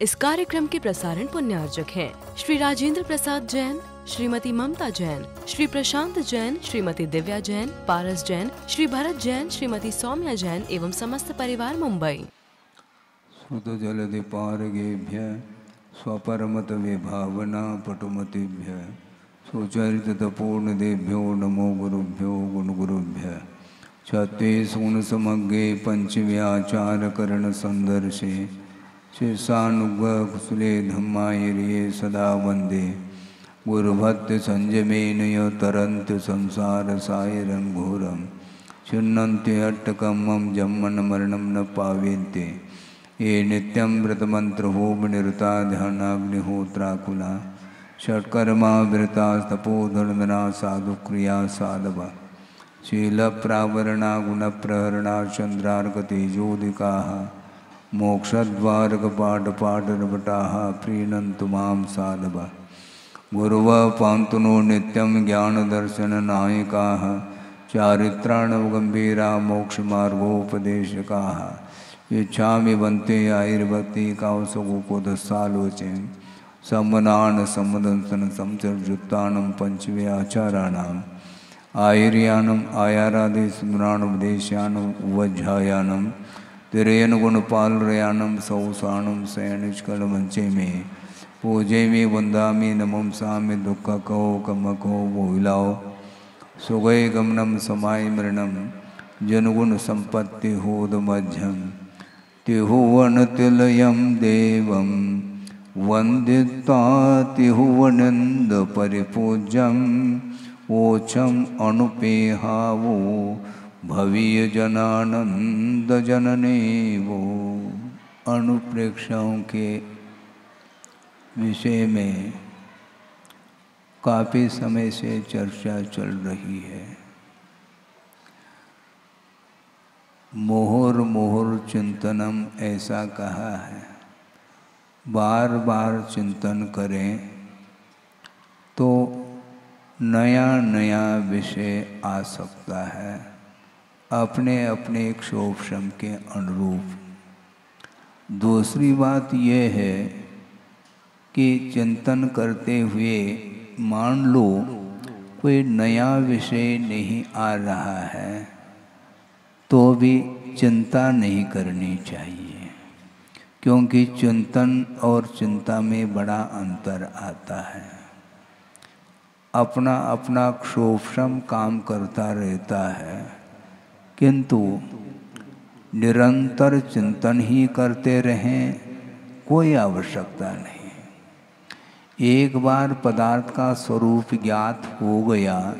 इस कार्यक्रम के प्रसारण पुण्यार्जक हैं श्री राजेंद्र प्रसाद जैन, श्रीमती ममता जैन, श्री प्रशांत जैन, श्रीमती दिव्या जैन, पारस जैन, श्री भरत जैन, श्रीमती सौम्या जैन एवं समस्त परिवार मुंबई। सुत जलधि पारगेभ्य स्वपरमत विभावना पटुमतिभ्य सुचरित पूर्ण देभ्यो नमो गुरुभ्यो गुण गुरुभ्य छत्तीस गुण समग्रे पंचव्याचार करण संदर्शे शिषानुग्रह कुशले धम्मायिरिये सदा वंदे गुरुभक्ति संयमेन य तरन्ति संसार सायरं घोरं छिन्नन्ति अट्टकमं जन्मन मरणं न पावेन्ते ये नित्यं व्रतमन्त्रहोम निरता ध्यानाग्निहोत्राकुला षट्कर्मा वृता तपोधनदना साधुक्रिया साधवा शीलप्रावरणा गुणप्रहरणा चन्द्रार्कतेजोदिकाः मोक्षद्वारकपाटपाटरपटाः प्रीणन्तु मां साधवा गुरुवः पान्तु नो नित्यं ज्ञानदर्शननायकाः चारित्राणवगम्भीरा मोक्षमार्गोपदेशकाः इच्छामि वन्ते आयुर्भक्ति कावसगोकोदसालोचे सम्मनान सम्मदंसन संसर्जुत्तानं पंचव्याचाराणाम् आयुर्यानम् आयारादि स्मराणुपदेशानम् उवज्झायानं तिरयन गुणपालरयानं सौसानं शयनिष्कलमंचे में पूजे में वंदामि नमंसामि दुःखको कमको वोहिलाओ सुगय गमनम समाय मरणम जनगुण संपत्ति होदमध्यम तिहुवनतिलयं देवं वन्दित्वा तिहुवनंद परिपूज्यं ओछम अनुपेहावो भवीय जनानंद जनने वो। अनुप्रेक्षाओं के विषय में काफ़ी समय से चर्चा चल रही है। मोहर मोहर चिंतनम ऐसा कहा है, बार बार चिंतन करें तो नया नया विषय आ सकता है अपने अपने क्षोभशम के अनुरूप। दूसरी बात यह है कि चिंतन करते हुए मान लो कोई नया विषय नहीं आ रहा है तो भी चिंता नहीं करनी चाहिए, क्योंकि चिंतन और चिंता में बड़ा अंतर आता है। अपना अपना क्षोभशम काम करता रहता है, किंतु निरंतर चिंतन ही करते रहें कोई आवश्यकता नहीं। एक बार पदार्थ का स्वरूप ज्ञात हो गया,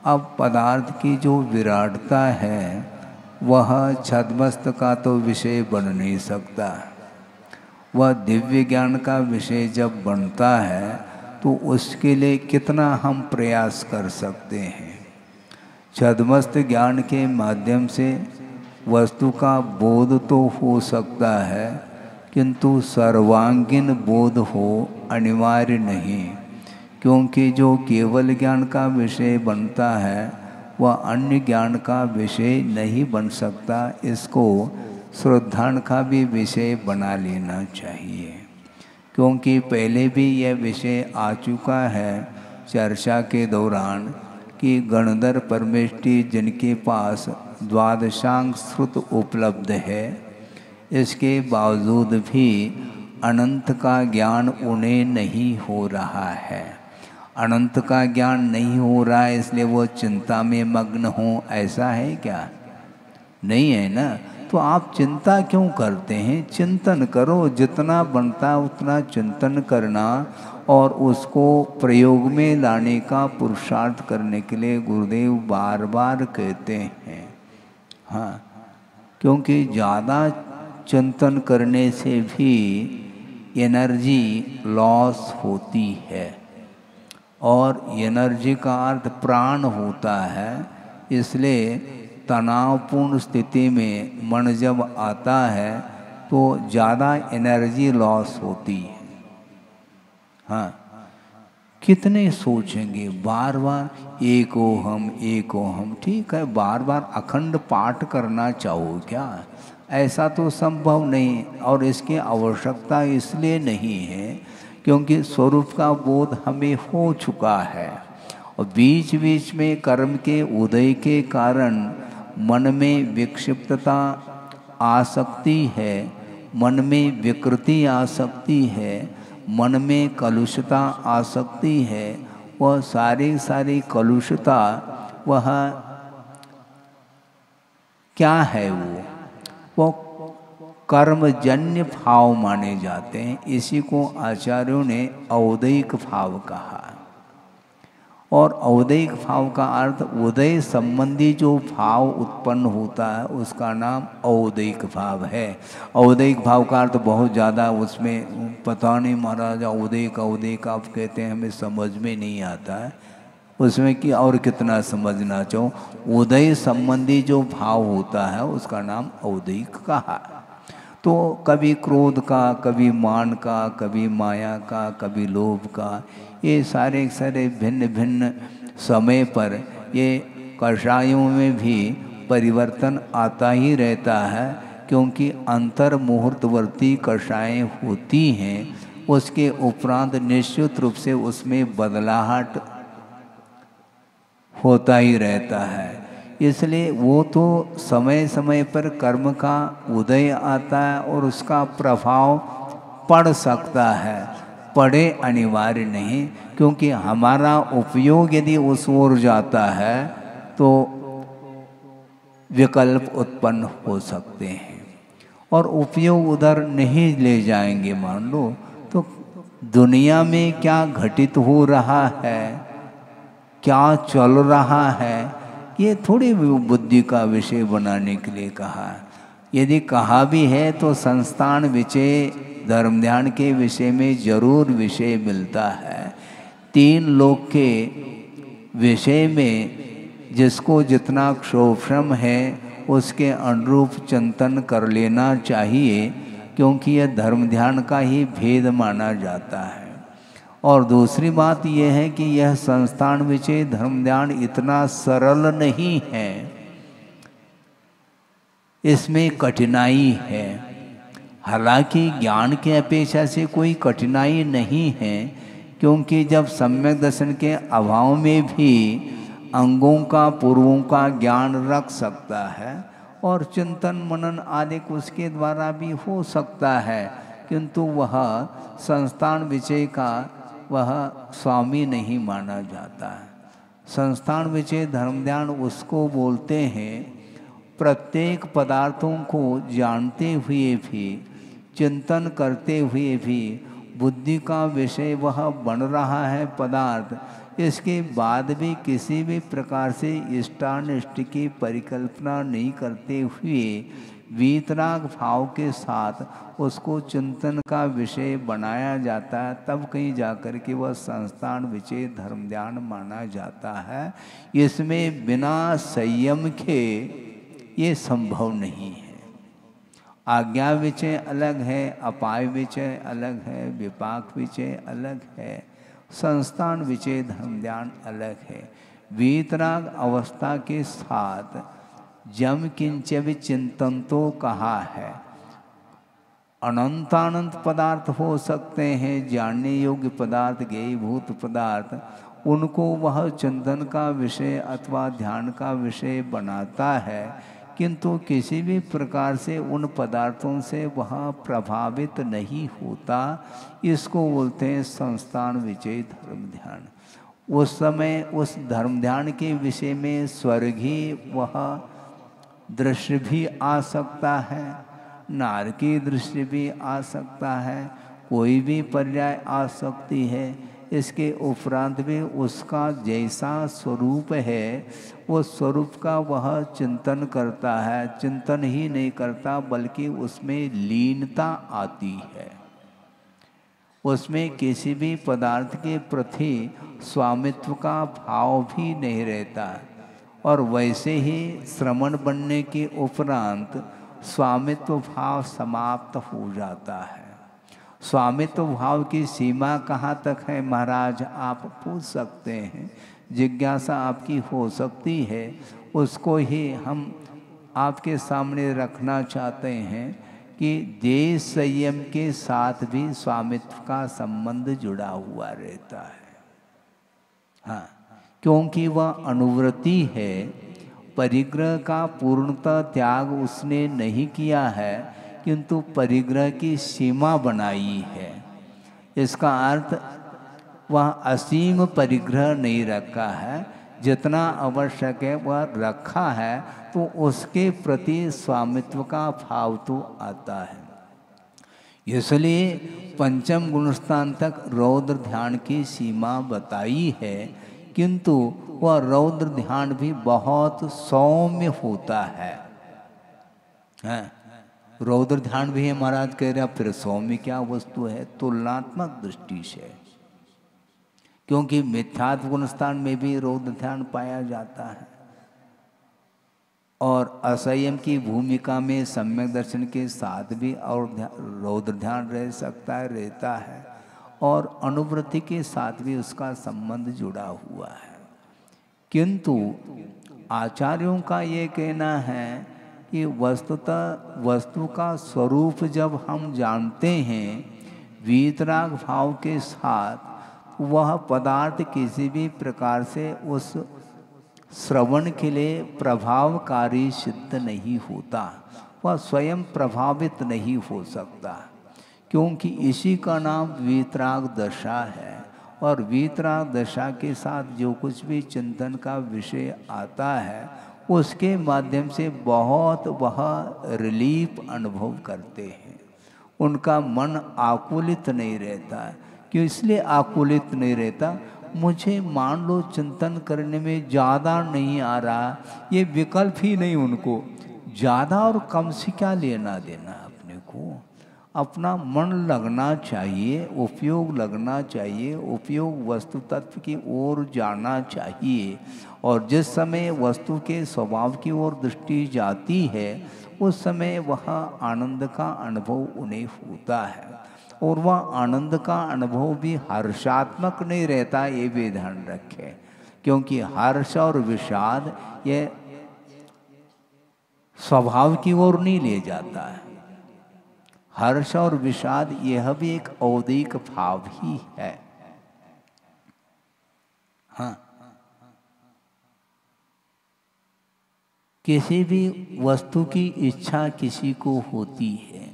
अब पदार्थ की जो विराटता है वह छद्मस्त का तो विषय बन नहीं सकता। वह दिव्य ज्ञान का विषय जब बनता है तो उसके लिए कितना हम प्रयास कर सकते हैं। छद्मस्त ज्ञान के माध्यम से वस्तु का बोध तो हो सकता है, किंतु सर्वांगीण बोध हो अनिवार्य नहीं, क्योंकि जो केवल ज्ञान का विषय बनता है वह अन्य ज्ञान का विषय नहीं बन सकता। इसको श्रद्धान का भी विषय बना लेना चाहिए, क्योंकि पहले भी यह विषय आ चुका है चर्चा के दौरान कि गणधर परमेष्टि जिनके पास द्वादशांग श्रुत उपलब्ध है, इसके बावजूद भी अनंत का ज्ञान उन्हें नहीं हो रहा है। अनंत का ज्ञान नहीं हो रहा है इसलिए वो चिंता में मग्न हो, ऐसा है क्या? नहीं है ना। तो आप चिंता क्यों करते हैं? चिंतन करो, जितना बनता उतना चिंतन करना और उसको प्रयोग में लाने का पुरुषार्थ करने के लिए गुरुदेव बार बार कहते हैं। हाँ, क्योंकि ज़्यादा चिंतन करने से भी एनर्जी लॉस होती है, और एनर्जी का अर्थ प्राण होता है। इसलिए तनावपूर्ण स्थिति में मन जब आता है तो ज़्यादा एनर्जी लॉस होती है। हाँ, कितने सोचेंगे बार बार एको हम, ठीक है, बार बार अखंड पाठ करना चाहो क्या? ऐसा तो संभव नहीं, और इसकी आवश्यकता इसलिए नहीं है क्योंकि स्वरूप का बोध हमें हो चुका है। और बीच बीच में कर्म के उदय के कारण मन में विक्षिप्तता आ सकती है, मन में विकृति आ सकती है, मन में कलुषता आ सकती है। वह सारी कलुषता वह क्या है? वो कर्मजन्य भाव माने जाते हैं। इसी को आचार्यों ने औदैक भाव कहा। और औदैक भाव का अर्थ उदय संबंधी जो भाव उत्पन्न होता है उसका नाम औदैक भाव है। औदैक भाव का अर्थ बहुत ज़्यादा उसमें पता नहीं महाराज, औदैक आप कहते हैं, हमें समझ में नहीं आता है उसमें कि और कितना समझना चाहो। उदय संबंधी जो भाव होता है उसका नाम औदैक कहा। तो कभी क्रोध का, कभी मान का, कभी माया का, कभी लोभ का, ये सारे भिन्न भिन्न समय पर ये कषायों में भी परिवर्तन आता ही रहता है, क्योंकि अंतर मुहूर्तवर्ती कषायें होती हैं। उसके उपरांत निश्चित रूप से उसमें बदलाहट होता ही रहता है। इसलिए वो तो समय समय पर कर्म का उदय आता है और उसका प्रभाव पड़ सकता है, पड़े अनिवार्य नहीं, क्योंकि हमारा उपयोग यदि उस ओर जाता है तो विकल्प उत्पन्न हो सकते हैं। और उपयोग उधर नहीं ले जाएंगे मान लो तो दुनिया में क्या घटित हो रहा है, क्या चल रहा है, ये थोड़ी बुद्धि का विषय बनाने के लिए कहा है। यदि कहा भी है तो संस्थान विषय धर्म ध्यान के विषय में जरूर विषय मिलता है। तीन लोक के विषय में जिसको जितना क्षोभ्रम है उसके अनुरूप चिंतन कर लेना चाहिए, क्योंकि यह धर्म ध्यान का ही भेद माना जाता है। और दूसरी बात यह है कि यह संस्थान विषय धर्म ध्यान इतना सरल नहीं है, इसमें कठिनाई है। हालांकि ज्ञान के अपेक्षा से कोई कठिनाई नहीं है, क्योंकि जब सम्यक दर्शन के अभाव में भी अंगों का पूर्वों का ज्ञान रख सकता है और चिंतन मनन आदि उसके द्वारा भी हो सकता है, किंतु वह संस्थान विषय का वह स्वामी नहीं माना जाता है। संस्थान विषय धर्म ध्यान उसको बोलते हैं प्रत्येक पदार्थों को जानते हुए भी, चिंतन करते हुए भी बुद्धि का विषय वह बन रहा है पदार्थ, इसके बाद भी किसी भी प्रकार से इष्टानिष्ट की परिकल्पना नहीं करते हुए वीतराग भाव के साथ उसको चिंतन का विषय बनाया जाता है, तब कहीं जाकर के वह संस्थान विषय धर्म ध्यान माना जाता है। इसमें बिना संयम के ये संभव नहीं है। आज्ञा विषय अलग है, अपाय विषय अलग है, विपाक विषय अलग है, संस्थान विषय धर्म ध्यान अलग है। वीतराग अवस्था के साथ जम किंच चिंतन तो कहा है। अनंतानंत पदार्थ हो सकते हैं, जानने योग्य पदार्थ, ज्ञेयभूत पदार्थ, उनको वह चिंतन का विषय अथवा ध्यान का विषय बनाता है, किंतु किसी भी प्रकार से उन पदार्थों से वह प्रभावित नहीं होता। इसको बोलते हैं संस्थान विषय धर्म ध्यान। उस समय उस धर्म ध्यान के विषय में स्वर्गीय वह दृश्य भी आ सकता है, नारकीय दृश्य भी आ सकता है, कोई भी पर्याय आ सकती है। इसके उपरांत भी उसका जैसा स्वरूप है वो स्वरूप का वह चिंतन करता है, चिंतन ही नहीं करता बल्कि उसमें लीनता आती है, उसमें किसी भी पदार्थ के प्रति स्वामित्व का भाव भी नहीं रहता। और वैसे ही श्रमण बनने के उपरांत स्वामित्व भाव समाप्त हो जाता है। स्वामित्व भाव की सीमा कहाँ तक है महाराज, आप पूछ सकते हैं, जिज्ञासा आपकी हो सकती है। उसको ही हम आपके सामने रखना चाहते हैं कि देश संयम के साथ भी स्वामित्व का संबंध जुड़ा हुआ रहता है। हाँ, क्योंकि वह अनुवृत्ति है, परिग्रह का पूर्णतः त्याग उसने नहीं किया है, किंतु परिग्रह की सीमा बनाई है। इसका अर्थ वह असीम परिग्रह नहीं रखा है, जितना आवश्यक है वह रखा है, तो उसके प्रति स्वामित्व का भाव तो आता है। इसलिए पंचम गुणस्थान तक रौद्र ध्यान की सीमा बताई है, किंतु वह रौद्र ध्यान भी बहुत सौम्य होता है। रौद्र ध्यान भी है महाराज कह रहे, फिर सौम्य क्या वस्तु है? तुलनात्मक दृष्टि से, क्योंकि मिथ्यात्व गुणस्थान में भी रौद्र ध्यान पाया जाता है, और असंयम की भूमिका में सम्यक दर्शन के साथ भी और रौद्र ध्यान रह सकता है, रहता है, और अनुवृत्ति के साथ भी उसका संबंध जुड़ा हुआ है। किंतु आचार्यों का ये कहना है कि वस्तुतः वस्तु का स्वरूप जब हम जानते हैं वीतराग भाव के साथ, वह पदार्थ किसी भी प्रकार से उस श्रवण के लिए प्रभावकारी सिद्ध नहीं होता, वह स्वयं प्रभावित नहीं हो सकता, क्योंकि इसी का नाम वीतराग दशा है। और वीतराग दशा के साथ जो कुछ भी चिंतन का विषय आता है, उसके माध्यम से बहुत वह रिलीफ अनुभव करते हैं। उनका मन आकुलित नहीं रहता। क्यों इसलिए आकुलित नहीं रहता? मुझे मान लो चिंतन करने में ज़्यादा नहीं आ रहा, ये विकल्प ही नहीं उनको। ज़्यादा और कम से क्या लेना देना अपने को? अपना मन लगना चाहिए, उपयोग लगना चाहिए, उपयोग वस्तु तत्व की ओर जाना चाहिए। और जिस समय वस्तु के स्वभाव की ओर दृष्टि जाती है, उस समय वह आनंद का अनुभव उन्हें होता है। और वह आनंद का अनुभव भी हर्षात्मक नहीं रहता, ये भी ध्यान रखें, क्योंकि हर्ष और विषाद ये स्वभाव की ओर नहीं ले जाता है। हर्ष और विषाद यह भी एक औदिक भाव ही है। हाँ, किसी भी वस्तु की इच्छा किसी को होती है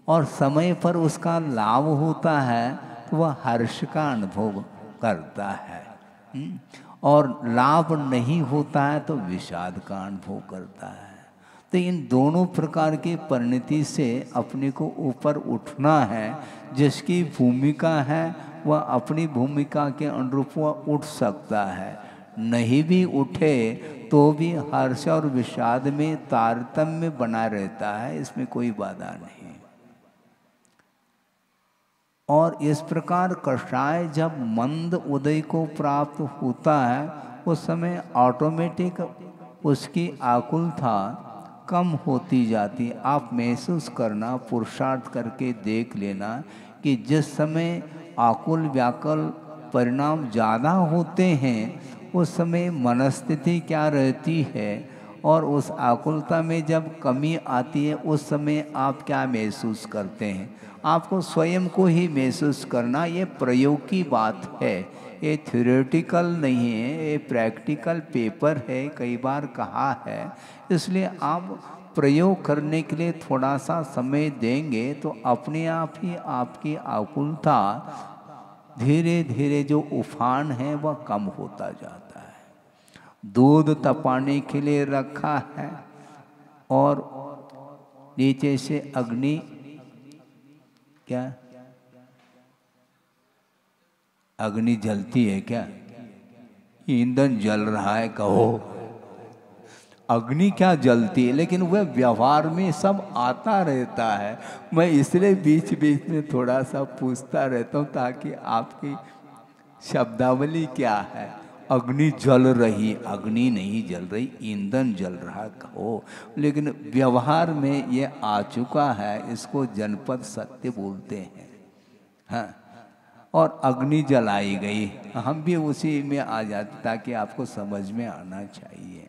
और समय पर उसका लाभ होता है, तो वह हर्ष का अनुभव करता है, और लाभ नहीं होता है तो विषाद का अनुभव करता है। तो इन दोनों प्रकार की परिणति से अपने को ऊपर उठना है। जिसकी भूमिका है वह अपनी भूमिका के अनुरूप वह उठ सकता है, नहीं भी उठे तो भी हर्ष और विषाद में तारतम्य बना रहता है, इसमें कोई बाधा नहीं। और इस प्रकार कषाय जब मंद उदय को प्राप्त होता है, उस समय ऑटोमेटिक उसकी आकुलता कम होती जाती। आप महसूस करना, पुरुषार्थ करके देख लेना कि जिस समय आकुल व्याकुल परिणाम ज़्यादा होते हैं, उस समय मनस्थिति क्या रहती है, और उस आकुलता में जब कमी आती है उस समय आप क्या महसूस करते हैं। आपको स्वयं को ही महसूस करना, ये प्रयोग की बात है, ये थ्योरेटिकल नहीं है, ये प्रैक्टिकल पेपर है, कई बार कहा है। इसलिए आप प्रयोग करने के लिए थोड़ा सा समय देंगे तो अपने आप ही आपकी आकुलता धीरे धीरे जो उफान है वह कम होता जाता है। दूध तपाने के लिए रखा है और नीचे से अग्नि क्या अग्नि जलती है क्या? ईंधन जल रहा है कहो, अग्नि क्या जलती है, लेकिन वह व्यवहार में सब आता रहता है। मैं इसलिए बीच बीच में थोड़ा सा पूछता रहता हूँ ताकि आपकी शब्दावली क्या है। अग्नि जल रही, अग्नि नहीं जल रही, ईंधन जल रहा कहो, लेकिन व्यवहार में ये आ चुका है। इसको जनपद सत्य बोलते हैं। हाँ, और अग्नि जलाई गई, हम भी उसी में आ जाते ताकि आपको समझ में आना चाहिए।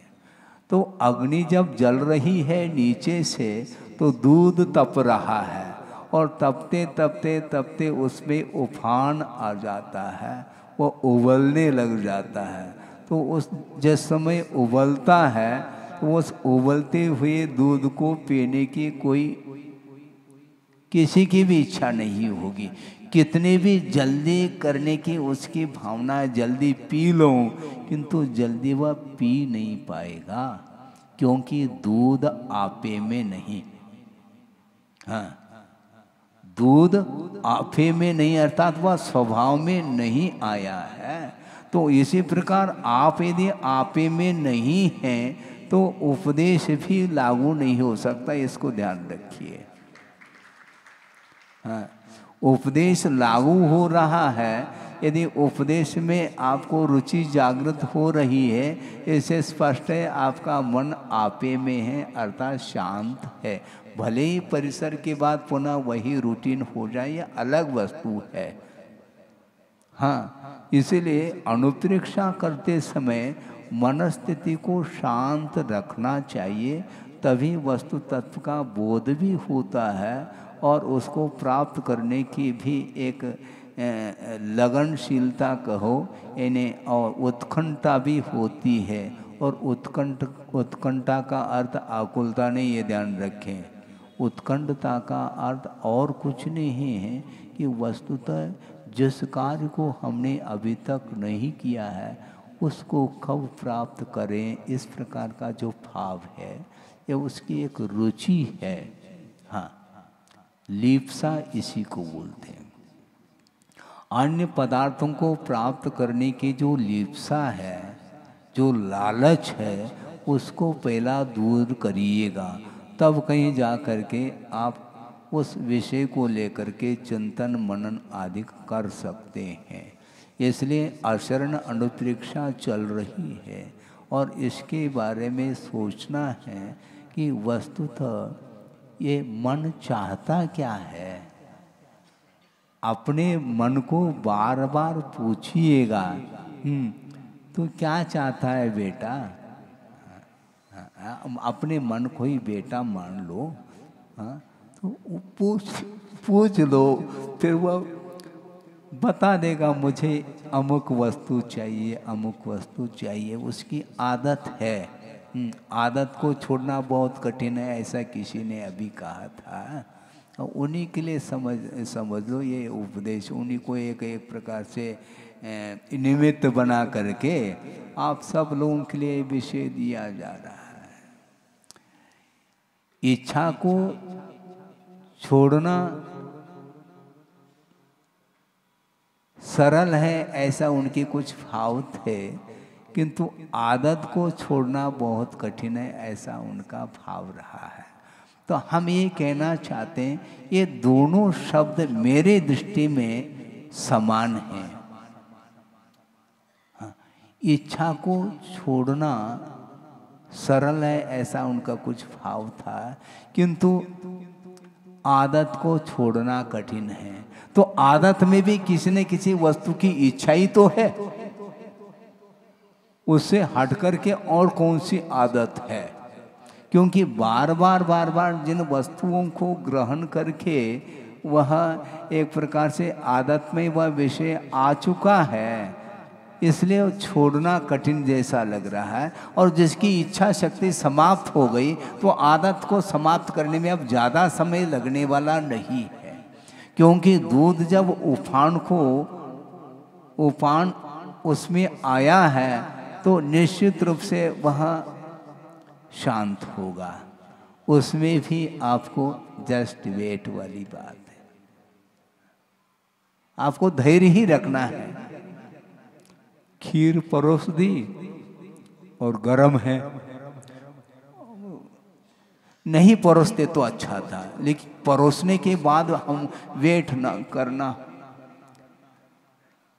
तो अग्नि जब जल रही है नीचे से तो दूध तप रहा है, और तपते तपते तपते उसमें उफान आ जाता है, वो उबलने लग जाता है। तो उस जिस समय उबलता है तो उस उबलते हुए दूध को पीने की किसी की भी इच्छा नहीं होगी। कितने भी जल्दी करने की उसकी भावना है, जल्दी पी लो, किंतु जल्दी वह पी नहीं पाएगा, क्योंकि दूध आपे में नहीं। हाँ, दूध आपे में नहीं, अर्थात वह स्वभाव में नहीं आया है। तो इसी प्रकार आप यदि आपे में नहीं है तो उपदेश भी लागू नहीं हो सकता, इसको ध्यान रखिए। हाँ, उपदेश लागू हो रहा है यदि उपदेश में आपको रुचि जागृत हो रही है, इससे स्पष्ट है आपका मन आपे में है, अर्थात शांत है। भले ही परिसर के बाद पुनः वही रूटीन हो जाए, यह अलग वस्तु है। हाँ, इसीलिए अनुप्रेक्षा करते समय मनस्थिति को शांत रखना चाहिए, तभी वस्तु तत्व का बोध भी होता है और उसको प्राप्त करने की भी एक लगनशीलता कहो यानी और उत्कंठा भी होती है। और उत्कंठा का अर्थ आकुलता नहीं, ये ध्यान रखें। उत्कंठता का अर्थ और कुछ नहीं है कि वस्तुतः जिस कार्य को हमने अभी तक नहीं किया है उसको कब प्राप्त करें, इस प्रकार का जो भाव है ये उसकी एक रुचि है। हाँ, लिप्सा इसी को बोलते हैं। अन्य पदार्थों को प्राप्त करने की जो लिप्सा है, जो लालच है, उसको पहला दूर करिएगा, तब कहीं जा कर के आप उस विषय को लेकर के चिंतन मनन आदि कर सकते हैं। इसलिए आचरण अनुप्रेक्षा चल रही है और इसके बारे में सोचना है कि वस्तुतः ये मन चाहता क्या है। अपने मन को बार बार पूछिएगा, तू क्या चाहता है बेटा। अपने मन को ही बेटा मान लो। हाँ, तो पूछ लो, फिर वह बता देगा मुझे अमुक वस्तु चाहिए, अमुक वस्तु चाहिए। उसकी आदत है। आदत को छोड़ना बहुत कठिन है, ऐसा किसी ने अभी कहा था। उन्हीं के लिए समझ लो ये उपदेश, उन्हीं को एक एक प्रकार से निमित्त बना करके आप सब लोगों के लिए विषय दिया जा रहा है। इच्छा को छोड़ना सरल है ऐसा उनके कुछ भाव थे, किंतु आदत को छोड़ना बहुत कठिन है ऐसा उनका भाव रहा है। तो हम ये कहना चाहते हैं ये दोनों शब्द मेरे दृष्टि में समान हैं। हाँ, इच्छा को छोड़ना सरल है ऐसा उनका कुछ भाव था, किंतु आदत को छोड़ना कठिन है। तो आदत में भी किसी न किसी वस्तु की इच्छा ही तो है, उससे हट करके और कौन सी आदत है। क्योंकि बार बार जिन वस्तुओं को ग्रहण करके वह एक प्रकार से आदत में वह विषय आ चुका है, इसलिए छोड़ना कठिन जैसा लग रहा है। और जिसकी इच्छा शक्ति समाप्त हो गई तो आदत को समाप्त करने में अब ज़्यादा समय लगने वाला नहीं है। क्योंकि दूध जब उफान उसमें आया है तो निश्चित रूप से वह शांत होगा। उसमें भी आपको जस्ट वेट वाली बात है, आपको धैर्य ही रखना है। खीर परोस दी और गरम है, नहीं परोसते तो अच्छा था, लेकिन परोसने के बाद हम वेट ना करना,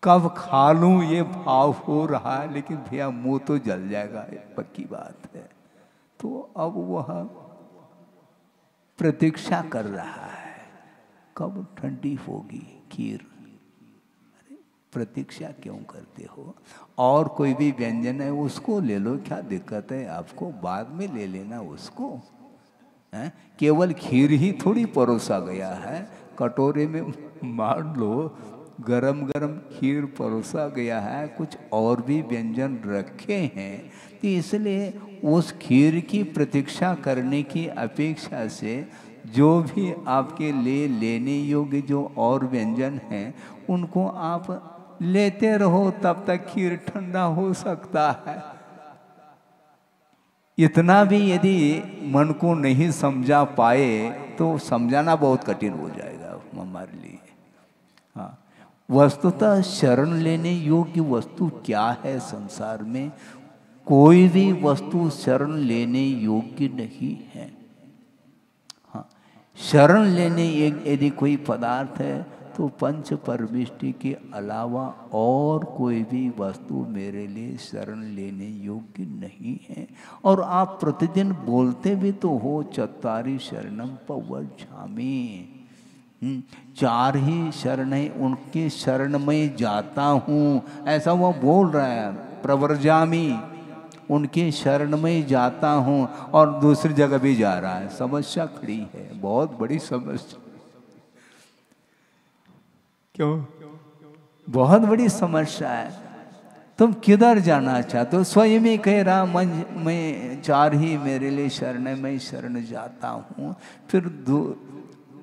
कब खा लूं ये भाव हो रहा है, लेकिन भैया मुंह तो जल जाएगा, पक्की बात है। तो अब वह प्रतीक्षा कर रहा है कब ठंडी होगी खीर, अरे प्रतीक्षा क्यों करते हो? और कोई भी व्यंजन है उसको ले लो, क्या दिक्कत है आपको? बाद में ले लेना उसको। है केवल खीर ही थोड़ी परोसा गया है, कटोरे में मान लो गरम गरम खीर परोसा गया है, कुछ और भी व्यंजन रखे हैं। तो इसलिए उस खीर की प्रतीक्षा करने की अपेक्षा से जो भी आपके लिए लेने योग्य जो और व्यंजन हैं उनको आप लेते रहो, तब तक खीर ठंडा हो सकता है। इतना भी यदि मन को नहीं समझा पाए तो समझाना बहुत कठिन हो जाएगा हमारे लिए। हाँ, वस्तुतः शरण लेने योग्य वस्तु क्या है संसार में? कोई भी वस्तु शरण लेने योग्य नहीं है। हाँ, शरण लेने यदि कोई पदार्थ है तो पंच परमिष्टि के अलावा और कोई भी वस्तु मेरे लिए शरण लेने योग्य नहीं है। और आप प्रतिदिन बोलते भी तो हो, चत्वारि शरणम पवज्झामि, 4 ही शरण है, उनके शरण में जाता हूँ, ऐसा वो बोल रहा है। प्रवर्जामि, उनके शरण में जाता हूँ, और दूसरी जगह भी जा रहा है। समस्या खड़ी है, बहुत बड़ी समस्या। क्यों? बहुत बड़ी समस्या है। तुम किधर जाना चाहते हो? स्वयं ही कह रहा मैं 4 ही मेरे लिए शरण है, मैं शरण जाता हूँ। फिर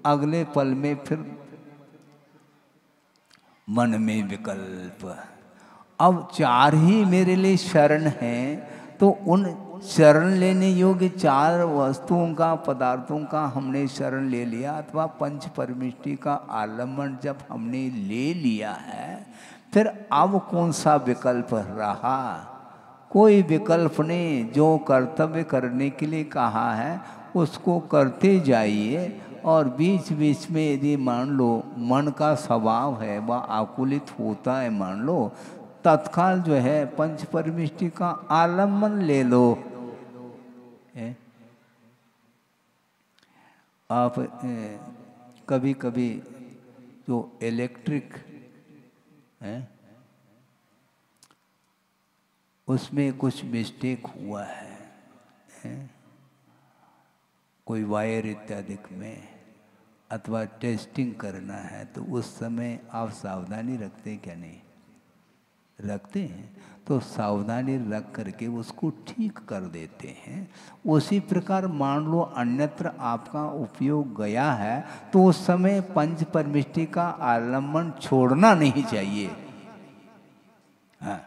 अगले पल में फिर मन में विकल्प। अब 4 ही मेरे लिए शरण है, तो उन शरण लेने योग्य 4 वस्तुओं का, पदार्थों का हमने शरण ले लिया, अथवा पंच परमिष्टि का आलम्बन जब हमने ले लिया है, फिर अब कौन सा विकल्प रहा? कोई विकल्प नहीं। जो कर्तव्य करने के लिए कहा है उसको करते जाइए, और बीच बीच में यदि मान लो मन का स्वभाव है वह आकुलित होता है, मान लो, तत्काल जो है पंच परमिष्टि का आलम्बन ले लो। आप कभी कभी जो इलेक्ट्रिक है उसमें कुछ मिस्टेक हुआ है, कोई वायर इत्यादि में, अथवा टेस्टिंग करना है, तो उस समय आप सावधानी रखते हैं क्या? नहीं रखते हैं। तो सावधानी रख करके उसको ठीक कर देते हैं। उसी प्रकार मान लो अन्यत्र आपका उपयोग गया है, तो उस समय पंच परमिष्टि का आलम्बन छोड़ना नहीं चाहिए। हाँ,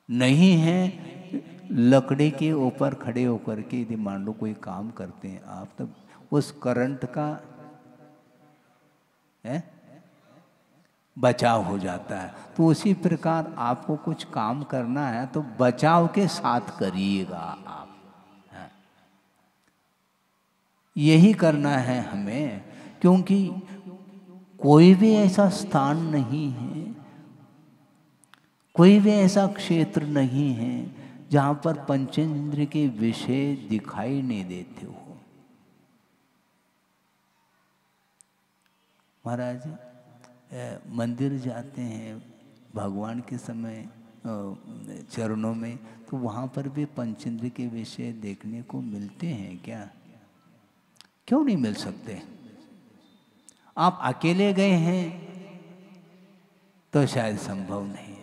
नहीं है लकड़ी के ऊपर खड़े होकर के यदि मान लो कोई काम करते हैं आप, तब उस करंट का बचाव हो जाता है। तो उसी प्रकार आपको कुछ काम करना है तो बचाव के साथ करिएगा आप। यही करना है हमें, क्योंकि कोई भी ऐसा स्थान नहीं है, कोई भी ऐसा क्षेत्र नहीं है जहाँ पर पंचेंद्र के विषय दिखाई नहीं देते हो। महाराज मंदिर जाते हैं भगवान के समय चरणों में, तो वहाँ पर भी पंचेंद्र के विषय देखने को मिलते हैं क्या? क्यों नहीं मिल सकते? आप अकेले गए हैं तो शायद संभव नहीं।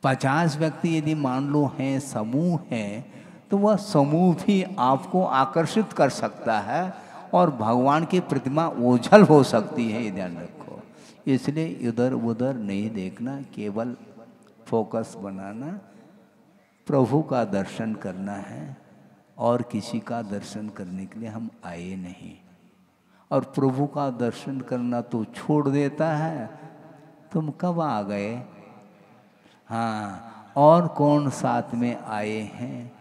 50 व्यक्ति यदि मान लो हैं, समूह है, तो वह समूह भी आपको आकर्षित कर सकता है और भगवान की प्रतिमा ओझल हो सकती है, ये ध्यान रखो। इसलिए इधर उधर नहीं देखना, केवल फोकस बनाना, प्रभु का दर्शन करना है, और किसी का दर्शन करने के लिए हम आए नहीं। और प्रभु का दर्शन करना तो छोड़ देता है, तुम कब आ गए? हाँ, और कौन साथ में आए हैं,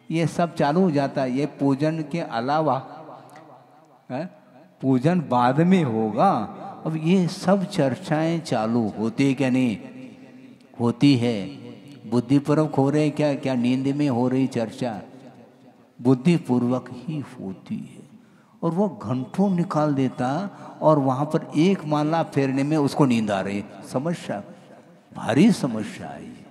ये सब चालू हो जाता है। ये पूजन के अलावा है, पूजन बाद में होगा, अब ये सब चर्चाएं चालू होती क्या? नहीं होती है। बुद्धिपूर्वक हो रहे क्या? क्या नींद में हो रही चर्चा? बुद्धिपूर्वक ही होती है। और वो घंटों निकाल देता और वहाँ पर एक माला फेरने में उसको नींद आ रही। समस्या, भारी समस्या है ये।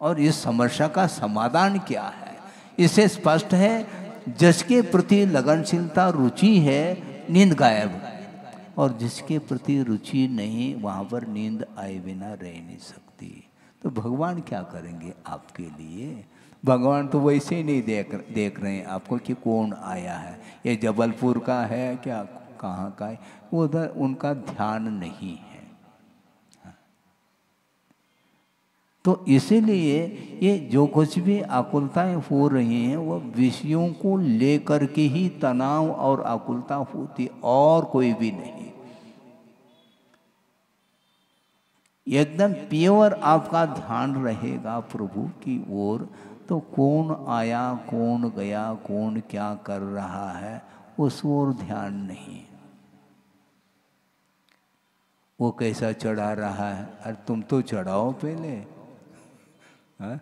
और इस समस्या का समाधान क्या है? इससे स्पष्ट है, जिसके प्रति लगनशीलता रुचि है नींद गायब, और जिसके प्रति रुचि नहीं वहाँ पर नींद आए बिना रह नहीं सकती। तो भगवान क्या करेंगे आपके लिए? भगवान तो वैसे ही नहीं देख रहे हैं आपको कि कौन आया है, ये जबलपुर का है क्या, कहाँ का है, उधर उनका ध्यान नहीं है। तो इसीलिए ये जो कुछ भी आकुलताएं हो रही हैं वो विषयों को लेकर के ही तनाव और आकुलता होती, और कोई भी नहीं। एकदम प्योर आपका ध्यान रहेगा प्रभु की ओर, तो कौन आया कौन गया कौन क्या कर रहा है उस ओर ध्यान नहीं। वो कैसा चढ़ा रहा है, अरे तुम तो चढ़ाओ पहले। हा?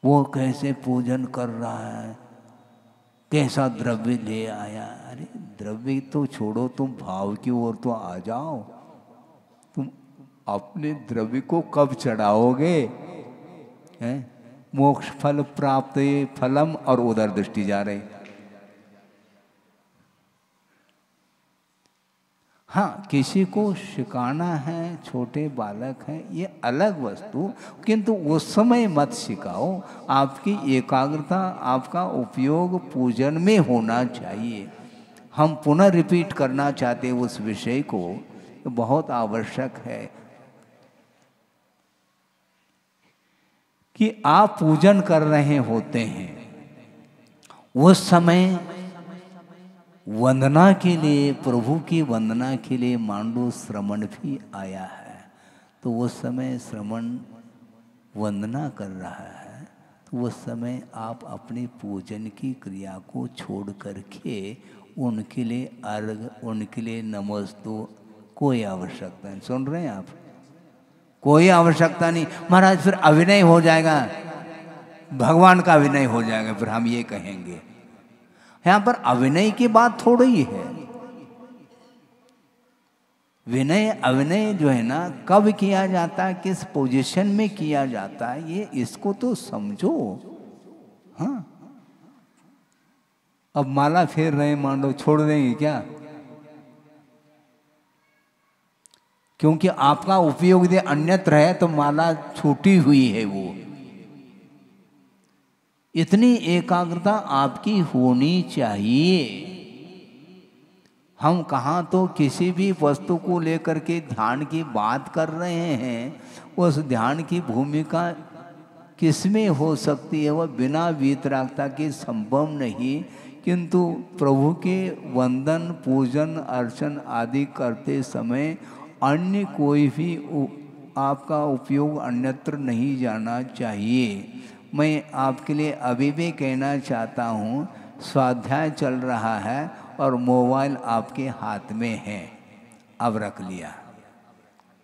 वो कैसे पूजन कर रहा है, कैसा द्रव्य ले आया, अरे द्रव्य तो छोड़ो, तुम भाव की ओर तो आ जाओ। तुम अपने द्रव्य को कब चढ़ाओगे? हैं? मोक्ष फल प्राप्त फलम, और उधर दृष्टि जा रही। हाँ, किसी को सिखाना है, छोटे बालक हैं, ये अलग वस्तु, किंतु उस समय मत सिखाओ। आपकी एकाग्रता, आपका उपयोग पूजन में होना चाहिए। हम पुनः रिपीट करना चाहते हैं उस विषय को, तो बहुत आवश्यक है कि आप पूजन कर रहे होते हैं, उस समय वंदना के लिए, प्रभु की वंदना के लिए मान लो श्रमण भी आया है, तो उस समय श्रमण वंदना कर रहा है, तो उस समय आप अपनी पूजन की क्रिया को छोड़ करके उनके लिए अर्घ, उनके लिए नमस्तु, कोई आवश्यकता नहीं। सुन रहे हैं आप? कोई आवश्यकता नहीं। महाराज फिर अभिनय हो जाएगा, भगवान का अभिनय हो जाएगा, फिर हम ये कहेंगे। यहां पर अभिनय की बात थोड़ी ही है। विनय अभिनय जो है ना, कब किया जाता है, किस पोजीशन में किया जाता है, ये इसको तो समझो। हाँ, अब माला फेर रहे, मान लो छोड़ देंगे क्या? क्योंकि आपका उपयोग यदि अन्यत्र है तो माला छूटी हुई है। वो इतनी एकाग्रता आपकी होनी चाहिए। हम कहाँ तो किसी भी वस्तु को लेकर के ध्यान की बात कर रहे हैं, उस ध्यान की भूमिका किसमें हो सकती है? वह बिना वीतरागता के संभव नहीं। किंतु प्रभु के वंदन, पूजन, अर्चन आदि करते समय अन्य कोई भी आपका उपयोग अन्यत्र नहीं जाना चाहिए। मैं आपके लिए अभी भी कहना चाहता हूँ, स्वाध्याय चल रहा है और मोबाइल आपके हाथ में है, अब रख लिया,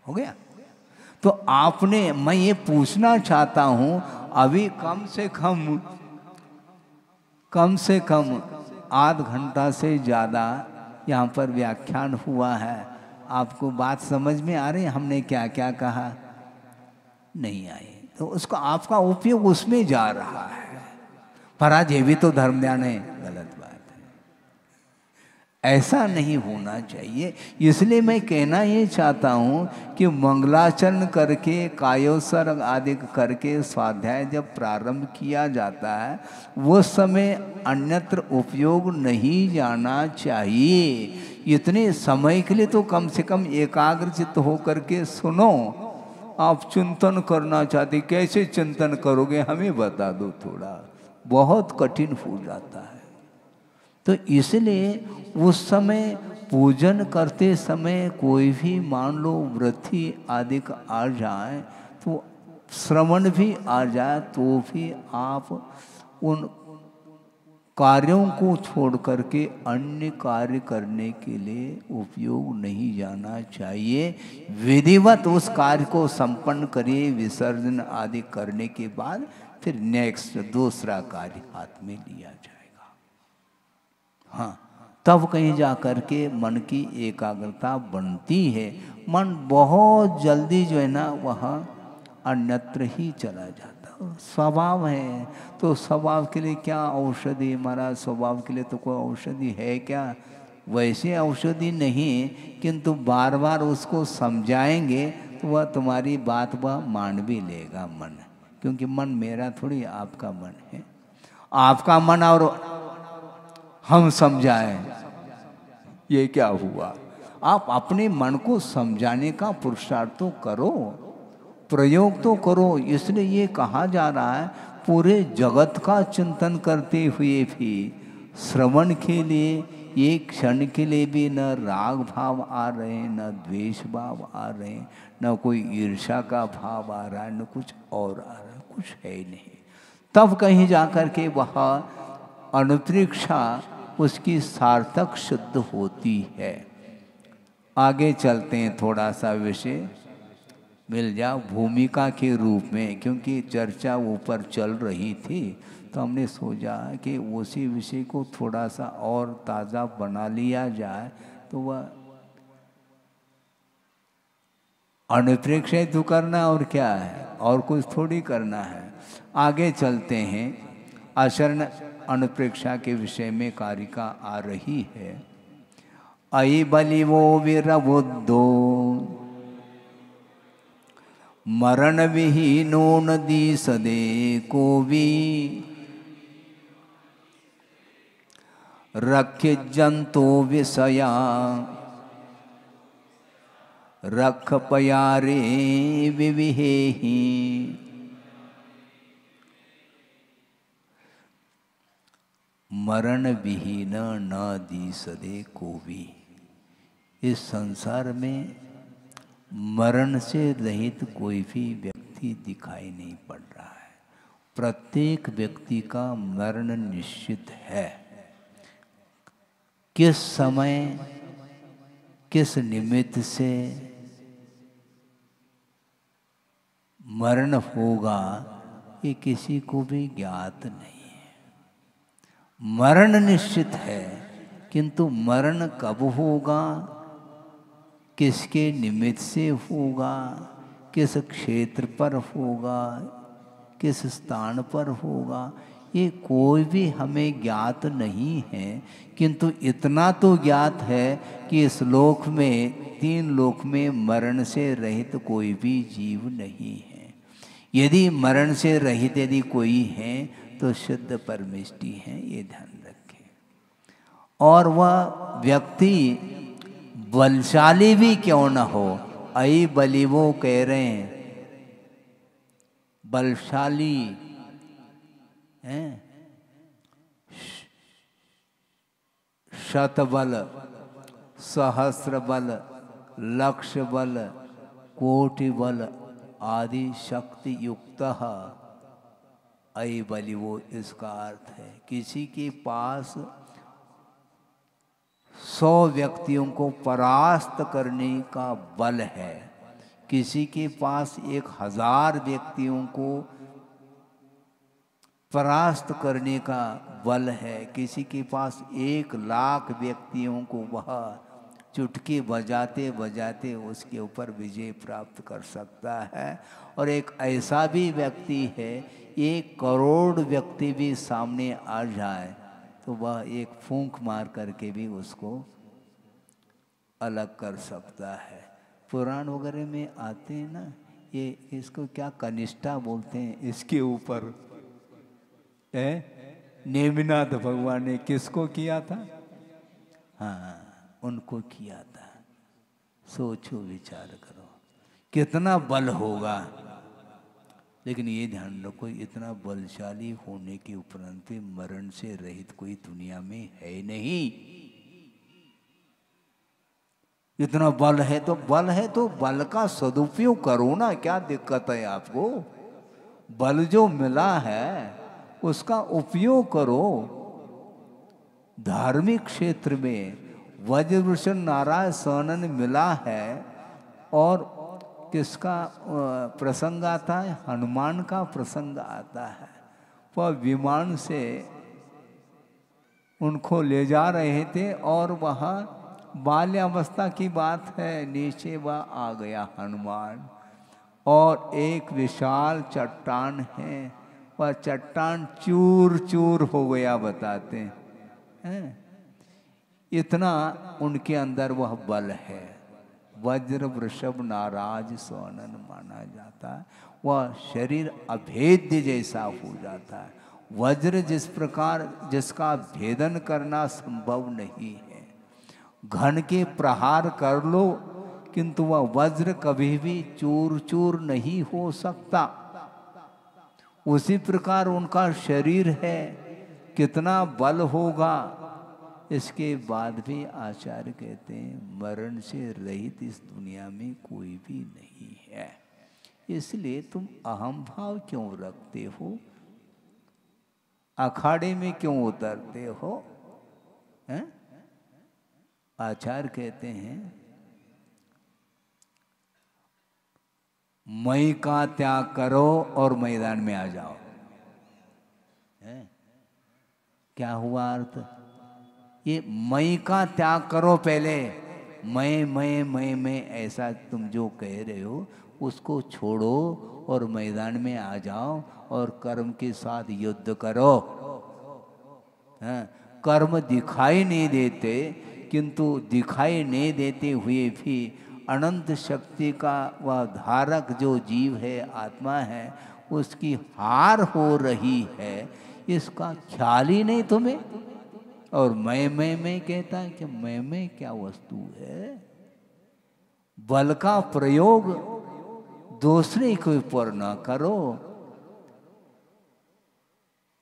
हो गया। तो आपने, मैं ये पूछना चाहता हूँ, अभी कम से कम आध घंटा से ज़्यादा यहाँ पर व्याख्यान हुआ है। आपको बात समझ में आ रही है हमने क्या क्या कहा? नहीं आई, तो उसका आपका उपयोग उसमें जा रहा है। पर आज ये भी तो धर्म ध्यान है, गलत बात है, ऐसा नहीं होना चाहिए। इसलिए मैं कहना ये चाहता हूँ कि मंगलाचरण करके, कायोत्सर्ग आदि करके स्वाध्याय जब प्रारंभ किया जाता है, वो समय अन्यत्र उपयोग नहीं जाना चाहिए। इतने समय के लिए तो कम से कम एकाग्रचित्त होकर के सुनो। आप चिंतन करना चाहते, कैसे चिंतन करोगे हमें बता दो थोड़ा, बहुत कठिन हो जाता है। तो इसलिए उस समय पूजन करते समय कोई भी मान लो वृत्ति आदि का आ जाए, तो श्रवण भी आ जाए, तो भी आप उन कार्यों को छोड़ करके अन्य कार्य करने के लिए उपयोग नहीं जाना चाहिए। विधिवत उस कार्य को संपन्न करिए, विसर्जन आदि करने के बाद फिर नेक्स्ट दूसरा कार्य हाथ में लिया जाएगा। हाँ, तब कहीं जा कर के मन की एकाग्रता बनती है। मन बहुत जल्दी जो है ना वह अन्यत्र ही चला जाता है। स्वभाव है तो स्वभाव के लिए क्या औषधि, हमारा स्वभाव के लिए तो कोई औषधि है क्या? वैसे औषधि नहीं, किंतु बार बार उसको समझाएंगे तो वह तुम्हारी बात वह मान भी लेगा मन, क्योंकि मन मेरा थोड़ी आपका मन है। आपका मन और हम समझाएं, ये क्या हुआ? आप अपने मन को समझाने का पुरुषार्थ तो करो, प्रयोग तो करो। इसलिए ये कहा जा रहा है पूरे जगत का चिंतन करते हुए भी श्रवण के लिए एक क्षण के लिए भी न राग भाव आ रहे हैं, न द्वेष भाव आ रहे हैं, न कोई ईर्ष्या का भाव आ रहा है, न कुछ और आ रहा है, कुछ है ही नहीं। तब कहीं जाकर के वह अनुप्रेक्षा उसकी सार्थक सिद्ध होती है। आगे चलते हैं, थोड़ा सा विषय मिल जाओ भूमिका के रूप में, क्योंकि चर्चा ऊपर चल रही थी तो हमने सोचा कि उसी विषय को थोड़ा सा और ताज़ा बना लिया जाए। तो वह अनुप्रेक्षा तो करना और क्या है, और कुछ थोड़ी करना है। आगे चलते हैं, आचरण अनुप्रेक्षा के विषय में कारिका आ रही है। अयि बलिवो विरबुद्धो मरण विहीनो नदी सदे कोवी रख्य जंतो विषया रख पयारे विविहेहि। मरण विहीन न दिसदे कोवी। इस संसार में मरण से रहित कोई भी व्यक्ति दिखाई नहीं पड़ रहा है। प्रत्येक व्यक्ति का मरण निश्चित है। किस समय किस निमित्त से मरण होगा ये किसी को भी ज्ञात नहीं है। मरण निश्चित है, किंतु मरण कब होगा, किसके निमित्त से होगा, किस क्षेत्र पर होगा, किस स्थान पर होगा, ये कोई भी हमें ज्ञात नहीं है। किंतु इतना तो ज्ञात है कि इस लोक में, तीन लोक में मरण से रहित कोई भी जीव नहीं है। यदि मरण से रहित यदि कोई है तो शुद्ध परमेष्टि है, ये ध्यान रखें। और वह व्यक्ति बलशाली भी क्यों न हो, अयि बलिवो कह रहे हैं, बलशाली हैं, शतबल, सहस्र बल, लक्ष्य बल, कोटि बल आदि शक्ति युक्त अयि बलिवो। इसका अर्थ है किसी के पास 100 व्यक्तियों को परास्त करने का बल है, किसी के पास 1000 व्यक्तियों को परास्त करने का बल है, किसी के पास 1,00,000 व्यक्तियों को वह चुटकी बजाते बजाते उसके ऊपर विजय प्राप्त कर सकता है। और एक ऐसा भी व्यक्ति है, 1 करोड़ व्यक्ति भी सामने आ जाए तो वह एक फूंक मार करके भी उसको अलग कर सकता है। पुराण वगैरह में आते हैं ना, ये इसको क्या कनिष्ठा बोलते हैं, इसके ऊपर नेमिनाथ भगवान ने किसको किया था? हाँ, उनको किया था। सोचो, विचार करो कितना बल होगा। लेकिन ये ध्यान रखो, इतना बलशाली होने के उपरांत भी मरण से रहित कोई दुनिया में है नहीं। इतना बल है तो बल का सदुपयोग करो ना, क्या दिक्कत है आपको? बल जो मिला है उसका उपयोग करो। धार्मिक क्षेत्र में वज्रभूषण नारायण सनन मिला है, और किसका प्रसंग आता है? हनुमान का प्रसंग आता है। वह विमान से उनको ले जा रहे थे और वहाँ बाल्यावस्था की बात है, नीचे वह आ गया हनुमान और एक विशाल चट्टान है, वह चट्टान चूर चूर हो गया बताते हैं। इतना उनके अंदर वह बल है। वज्र वृषभ नाराज सोनन माना जाता है। वह शरीर अभेद्य जैसा हो जाता है। वज्र जिस प्रकार जिसका भेदन करना संभव नहीं है, घन के प्रहार कर लो किंतु वह वज्र कभी भी चूर चूर नहीं हो सकता। उसी प्रकार उनका शरीर है, कितना बल होगा। इसके बाद भी आचार्य कहते हैं मरण से रहित इस दुनिया में कोई भी नहीं है। इसलिए तुम अहम भाव क्यों रखते हो, अखाड़े में क्यों उतरते हो, हैं? आचार्य कहते हैं मैं का त्याग करो और मैदान में आ जाओ। है? क्या हुआ अर्थ? ये मैं का त्याग करो पहले। मैं ऐसा तुम जो कह रहे हो उसको छोड़ो और मैदान में आ जाओ और कर्म के साथ युद्ध करो। हाँ, कर्म दिखाई नहीं देते किंतु दिखाई नहीं देते हुए भी अनंत शक्ति का वह धारक जो जीव है, आत्मा है, उसकी हार हो रही है, इसका ख्याल ही नहीं तुम्हें। और मैं कहता है कि मैं क्या वस्तु है। बल का प्रयोग दूसरे के ऊपर न करो।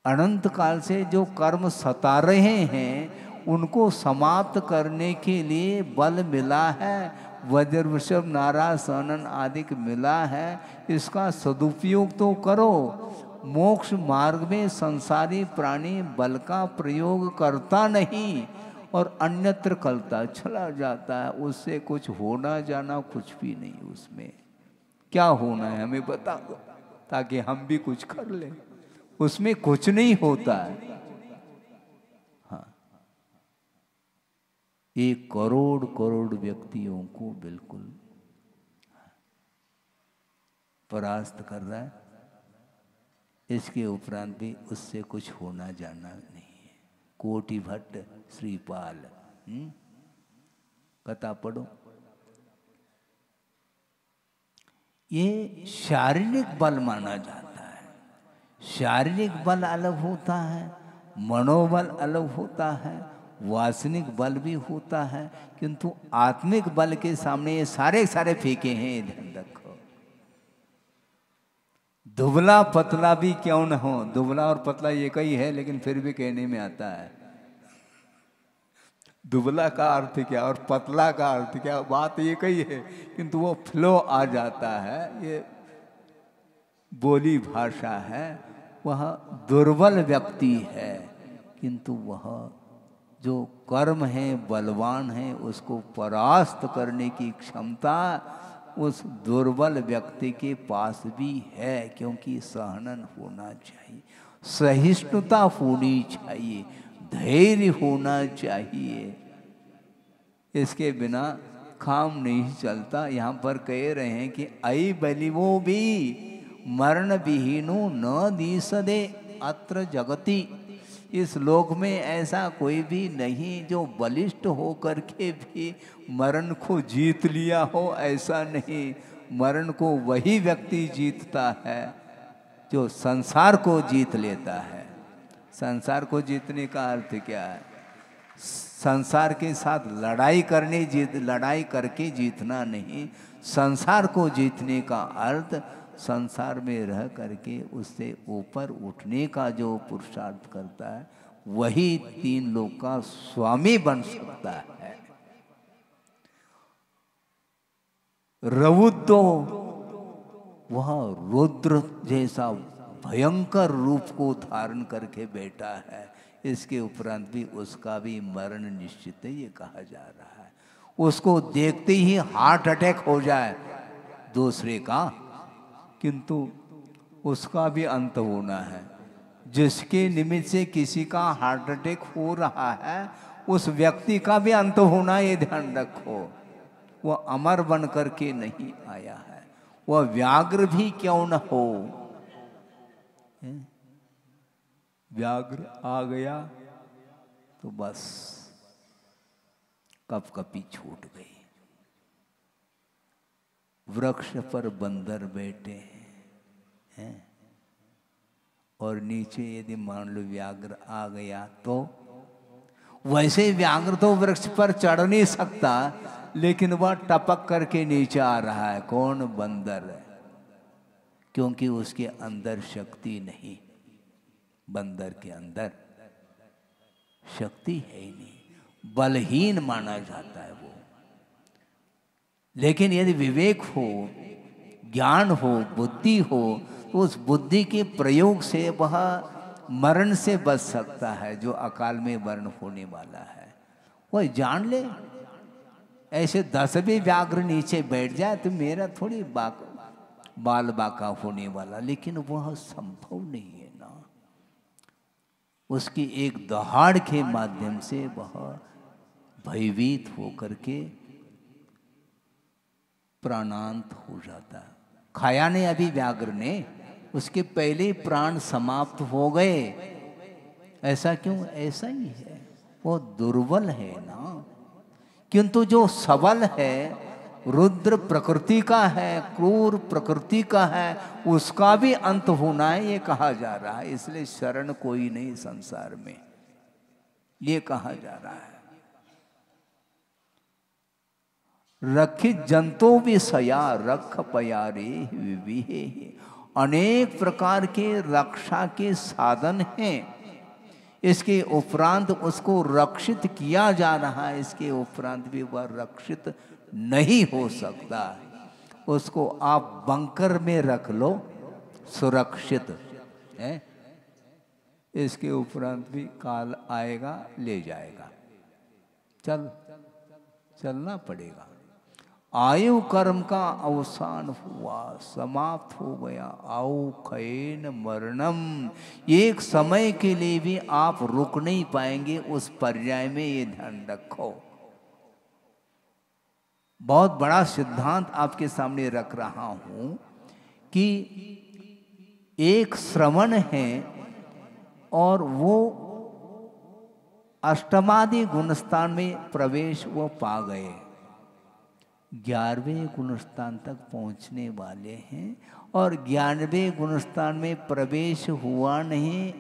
अनंत काल से जो कर्म सता रहे हैं उनको समाप्त करने के लिए बल मिला है, वज्र वृषभ नारा सनन आदि मिला है। इसका सदुपयोग तो करो। मोक्ष मार्ग में संसारी प्राणी बल का प्रयोग करता नहीं और अन्यत्र करता चला जाता है। उससे कुछ होना जाना कुछ भी नहीं। उसमें क्या होना है हमें बता दो ताकि हम भी कुछ कर लें। उसमें कुछ नहीं होता है। हाँ, 1 करोड़ करोड़ व्यक्तियों को बिल्कुल परास्त कर रहा है। इसके उपरांत भी उससे कुछ होना जाना नहीं है। कोटि भट्ट श्रीपाल कथा पढ़ो। ये शारीरिक बल माना जाता है। शारीरिक बल अलग होता है, मनोबल अलग होता है, वासनिक बल भी होता है, किंतु आत्मिक बल के सामने ये सारे सारे फीके हैं। ये ध्यान रखो। दुबला पतला भी क्यों न हो, दुबला और पतला एक ही है लेकिन फिर भी कहने में आता है। दुबला का अर्थ क्या और पतला का अर्थ क्या, बात एक ही है किंतु वो फ्लो आ जाता है। ये बोली भाषा है। वह दुर्बल व्यक्ति है किंतु वह जो कर्म है बलवान है, उसको परास्त करने की क्षमता उस दुर्बल व्यक्ति के पास भी है। क्योंकि सहनन होना चाहिए, सहिष्णुता होनी चाहिए, धैर्य होना चाहिए। इसके बिना काम नहीं चलता। यहाँ पर कह रहे हैं कि आई बलिवो भी मरण विहीनो न दीसदे अत्र जगति। इस लोक में ऐसा कोई भी नहीं जो बलिष्ठ हो करके भी मरण को जीत लिया हो, ऐसा नहीं। मरण को वही व्यक्ति जीतता है जो संसार को जीत लेता है। संसार को जीतने का अर्थ क्या है? संसार के साथ लड़ाई करके जीतना नहीं। संसार को जीतने का अर्थ संसार में रह करके उससे ऊपर उठने का जो पुरुषार्थ करता है वही 3 लोक का स्वामी बन सकता है। रवुद्दो वह रुद्र जैसा भयंकर रूप को धारण करके बैठा है। इसके उपरांत भी उसका भी मरण निश्चित है, ये कहा जा रहा है। उसको देखते ही हार्ट अटैक हो जाए दूसरे का, किंतु उसका भी अंत होना है। जिसके निमित्त से किसी का हार्ट अटैक हो रहा है उस व्यक्ति का भी अंत होना, ये ध्यान रखो। वह अमर बन करके नहीं आया है, वह व्याघ्र भी क्यों न हो। व्याघ्र आ गया तो बस कपकपी छूट गई। वृक्ष पर बंदर बैठे हैं और नीचे यदि मान लो व्याघ्र आ गया तो, वैसे व्याघ्र तो वृक्ष पर चढ़ नहीं सकता, लेकिन वह टपक करके नीचे आ रहा है। कौन? बंदर है, क्योंकि उसके अंदर शक्ति नहीं। बंदर के अंदर शक्ति है ही नहीं, बलहीन माना जाता है वो। लेकिन यदि विवेक हो, ज्ञान हो, बुद्धि हो, तो उस बुद्धि के प्रयोग से वह मरण से बच सकता है, जो अकाल में मरण होने वाला है। वह जान ले। ऐसे 10 भी व्याघ्र नीचे बैठ जाए तो मेरा थोड़ी बाल बाका होने वाला, लेकिन वह संभव नहीं है ना। उसकी एक दहाड़ के माध्यम से वह भयभीत होकर के प्राणांत हो जाता है। खाया नहीं अभी व्याघ्र ने, उसके पहले ही प्राण समाप्त हो गए। ऐसा क्यों? ऐसा ही है, वो दुर्बल है ना। किंतु जो सबल है, रुद्र प्रकृति का है, क्रूर प्रकृति का है, उसका भी अंत होना है, ये कहा जा रहा है। इसलिए शरण कोई नहीं संसार में, ये कहा जा रहा है। रखित जंतु विषया रख प्यारे विविहे। अनेक प्रकार के रक्षा के साधन हैं। इसके उपरांत उसको रक्षित किया जा रहा है, इसके उपरांत भी वह रक्षित नहीं हो सकता। उसको आप बंकर में रख लो, सुरक्षित है। इसके उपरांत भी काल आएगा, ले जाएगा। चलना पड़ेगा। आयु कर्म का अवसान हुआ, समाप्त हो गया। आओ खैन मरणम। एक समय के लिए भी आप रुक नहीं पाएंगे उस पर्याय में, ये ध्यान रखो। बहुत बड़ा सिद्धांत आपके सामने रख रहा हूं कि एक श्रवण है और वो अष्टमादि गुणस्थान में प्रवेश वो पा गए, 11वें गुणस्थान तक पहुंचने वाले हैं, और 11वें गुणस्थान में प्रवेश हुआ नहीं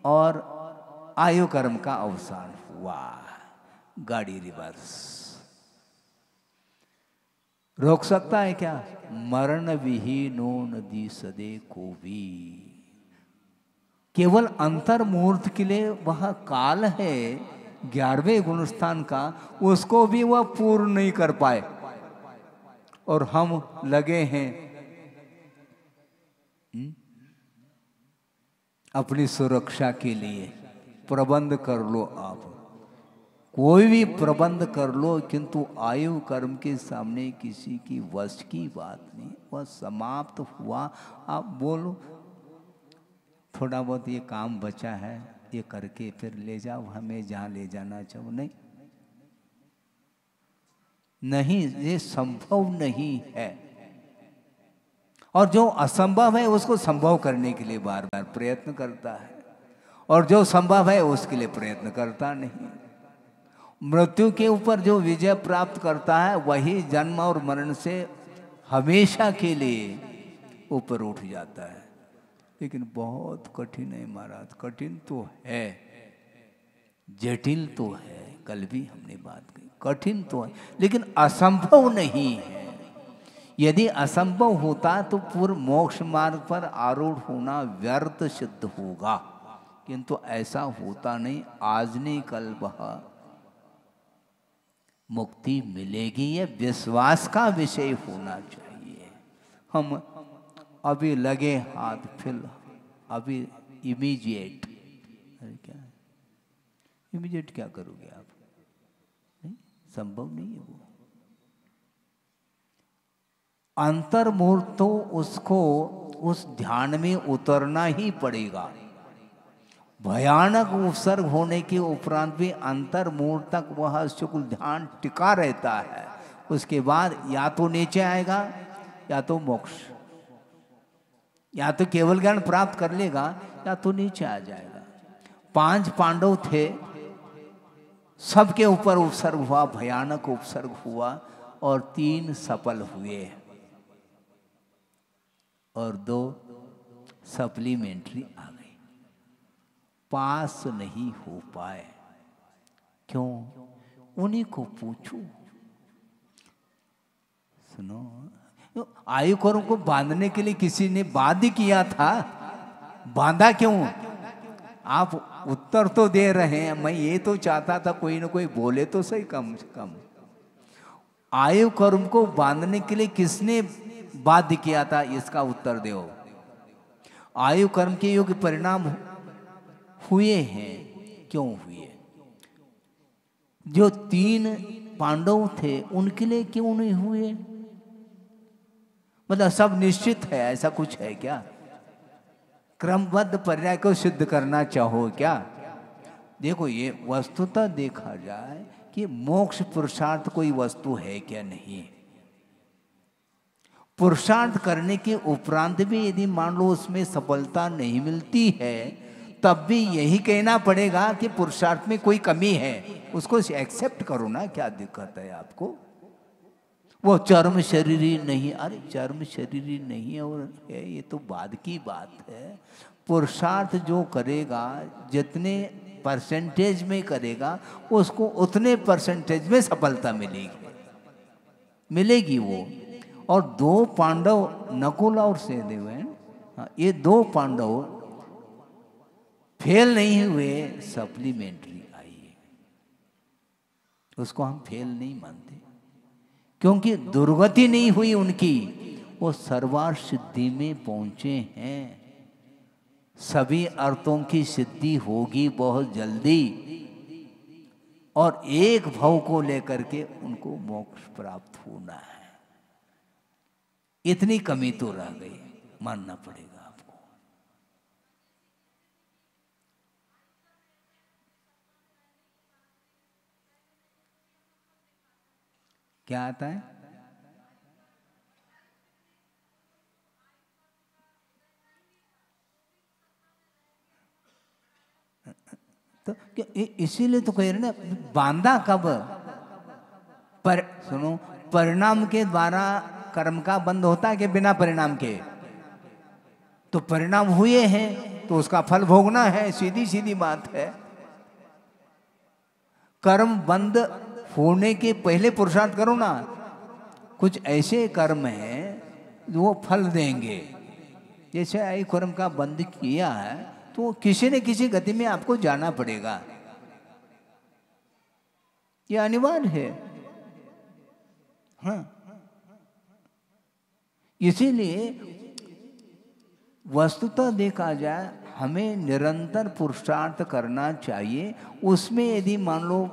और आयु कर्म का अवसान हुआ। गाड़ी रिवर्स। रोक सकता है क्या? मरण विहीनो नदी सदे को भी। केवल अंतर मुहूर्त के लिए वह काल है 11वें गुणस्थान का, उसको भी वह पूर्ण नहीं कर पाए, और हम लगे हैं अपनी सुरक्षा के लिए। प्रबंध कर लो आप, कोई भी प्रबंध कर लो, किंतु आयु कर्म के सामने किसी की वश की बात नहीं। वह समाप्त हुआ। आप बोलो थोड़ा बहुत ये काम बचा है, ये करके फिर ले जाओ हमें जहाँ ले जाना चाहो। नहीं, ये संभव नहीं है। और जो असंभव है उसको संभव करने के लिए बार बार प्रयत्न करता है, और जो संभव है उसके लिए प्रयत्न करता नहीं। मृत्यु के ऊपर जो विजय प्राप्त करता है वही जन्म और मरण से हमेशा के लिए ऊपर उठ जाता है। लेकिन बहुत कठिन है महाराज। कठिन तो है, जटिल तो है, कल भी हमने बात की। कठिन तो है लेकिन असंभव नहीं है। यदि असंभव होता तो पूर्व मोक्ष मार्ग पर आरूढ़ होना व्यर्थ सिद्ध होगा, किंतु ऐसा होता नहीं। आज नहीं कल वह मुक्ति मिलेगी, यह विश्वास का विषय होना चाहिए। हम अभी लगे हाथ फिल, अभी इमीडिएट। अरे क्या इमीडिएट क्या करोगे आप? नहीं, संभव नहीं है वो। अंतर्मुहूर्त तो उसको उस ध्यान में उतरना ही पड़ेगा। भयानक उपसर्ग होने के उपरांत भी अंतर्मूल तक वह शुक्ल ध्यान टिका रहता है। उसके बाद या तो नीचे आएगा या तो मोक्ष, या तो केवल ज्ञान प्राप्त कर लेगा या तो नीचे आ जाएगा। 5 पांडव थे, सबके ऊपर उपसर्ग हुआ, भयानक उपसर्ग हुआ, और 3 सफल हुए और 2 सप्लीमेंट्री आ गई, पास नहीं हो पाए। क्यों? उन्हीं को पूछो। सुनो, आयु कर्म को बांधने के लिए किसी ने बाध्य किया था, बांधा क्यों? आप उत्तर तो दे रहे हैं, मैं ये तो चाहता था कोई ना कोई बोले तो सही कम से कम। आयु कर्म को बांधने के लिए किसने बाध्य किया था, इसका उत्तर दो। आयु कर्म के योग्य परिणाम हुए हैं, क्यों हुए? जो 3 पांडव थे उनके लिए क्यों नहीं हुए? मतलब सब निश्चित है, ऐसा कुछ है क्या? क्रमबद्ध पर्याय को सिद्ध करना चाहो क्या? देखो, ये वस्तुतः देखा जाए कि मोक्ष पुरुषार्थ कोई वस्तु है क्या? नहीं। पुरुषार्थ करने के उपरांत भी यदि मान लो उसमें सफलता नहीं मिलती है, तब भी यही कहना पड़ेगा कि पुरुषार्थ में कोई कमी है, उसको एक्सेप्ट करो ना। क्या दिक्कत है आपको? वो चर्म शरीरी नहीं, अरे चर्म शरीरी नहीं है और है, ये तो बाद की बात है। पुरुषार्थ जो करेगा, जितने परसेंटेज में करेगा, उसको उतने परसेंटेज में सफलता मिलेगी वो। और 2 पांडव, नकुल और सहदेव, ये 2 पांडव फेल नहीं हुए, सप्लीमेंट्री आई है, उसको हम फेल नहीं मानते, क्योंकि दुर्गति नहीं हुई उनकी, वो सर्वार्थ सिद्धि में पहुंचे हैं। सभी अर्थों की सिद्धि होगी बहुत जल्दी, और एक भव को लेकर के उनको मोक्ष प्राप्त होना है। इतनी कमी तो रह गई, मानना पड़ेगा आपको। क्या आता है? तो इसीलिए तो कह रहे ना, बांधा कब? सुनो, परिणाम के द्वारा कर्म का बंध होता है कि बिना परिणाम के? तो परिणाम हुए हैं तो उसका फल भोगना है, सीधी सीधी बात है। कर्म बंद होने के पहले पुरुषार्थ करो ना। कुछ ऐसे कर्म हैं जो वो फल देंगे, जैसे आयु कर्म का बंद किया है तो किसी न किसी गति में आपको जाना पड़ेगा, ये अनिवार्य है। हाँ, इसीलिए वस्तुतः देखा जाए हमें निरंतर पुरुषार्थ करना चाहिए। उसमें यदि मान लो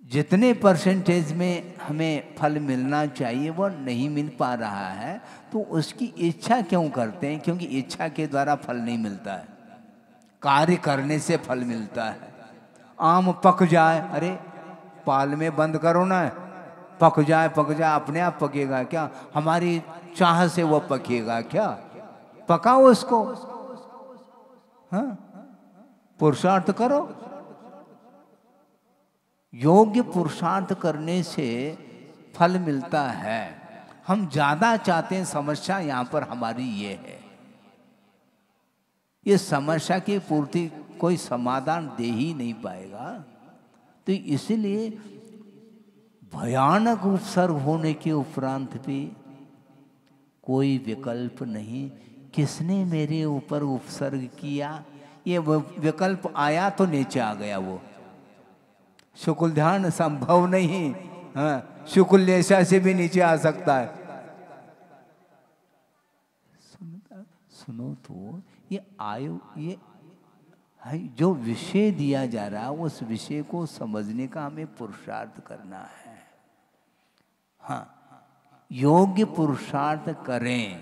जितने परसेंटेज में हमें फल मिलना चाहिए वो नहीं मिल पा रहा है, तो उसकी इच्छा क्यों करते हैं? क्योंकि इच्छा के द्वारा फल नहीं मिलता है, कार्य करने से फल मिलता है। आम पक जाए, अरे पाल में बंद करो ना, पक जाए अपने आप पकेगा क्या? हमारी चाह से वो पकेगा क्या? पकाओ उसको, हाँ, पुरुषार्थ करो। योग्य पुरुषार्थ करने से फल मिलता है। हम ज्यादा चाहते हैं, समस्या यहाँ पर हमारी ये है, ये समस्या की पूर्ति कोई समाधान दे ही नहीं पाएगा। तो इसलिए भयानक उपसर्ग होने के उपरांत भी कोई विकल्प नहीं। किसने मेरे ऊपर उपसर्ग किया? ये विकल्प आया तो नीचे आ गया वो। शुक्ल ध्यान संभव नहीं, हाँ, शुक्ल जैसा से भी नीचे आ सकता है। सुनो तो ये आयु, ये जो विषय दिया जा रहा है उस विषय को समझने का हमें पुरुषार्थ करना है। हाँ, योग्य पुरुषार्थ करें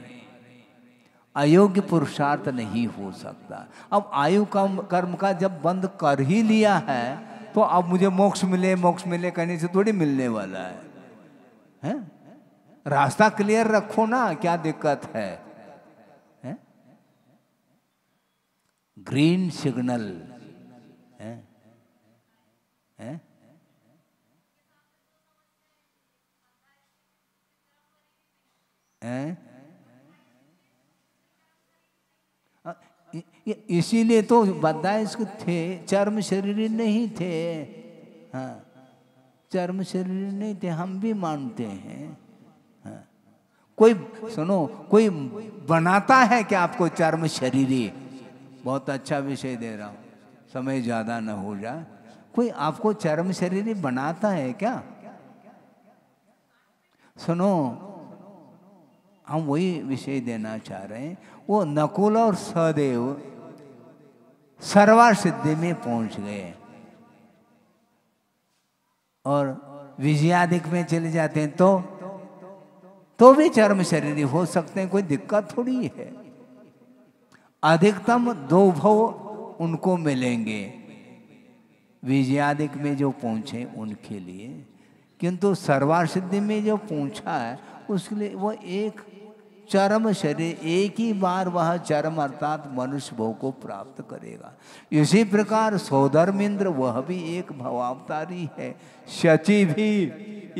अयोग्य पुरुषार्थ नहीं हो सकता। अब आयु कर्म का जब बंद कर ही लिया है तो अब मुझे मोक्ष मिले कहने से थोड़ी मिलने वाला है? रास्ता क्लियर रखो ना, क्या दिक्कत है? ग्रीन सिग्नल है? इसीलिए तो बदाइश थे, चर्म शरीर नहीं थे। हाँ, चर्म शरीर नहीं थे, हम भी मानते हैं। हाँ, कोई सुनो, कोई बनाता है कि आपको चर्म शरीरी? बहुत अच्छा विषय दे रहा हूँ, समय ज्यादा न हो जाए। कोई आपको चर्म शरीरी बनाता है क्या? सुनो, हम वही विषय देना चाह रहे हैं। वो नकुल और सहदेव सर्वार सिद्धि में पहुंच गए और विजयादिक में चले जाते हैं तो भी चर्म शरीरी हो सकते हैं, कोई दिक्कत थोड़ी है। अधिकतम 2 भव उनको मिलेंगे विजयादिक में जो पहुंचे उनके लिए, किंतु सर्वार सिद्धि में जो पहुंचा है उसके लिए वो एक चरम शरीर, एक ही बार वह चरम अर्थात मनुष्य भव को प्राप्त करेगा। इसी प्रकार सौधर्मेंद्र वह भी एक भवावतारी है, शची भी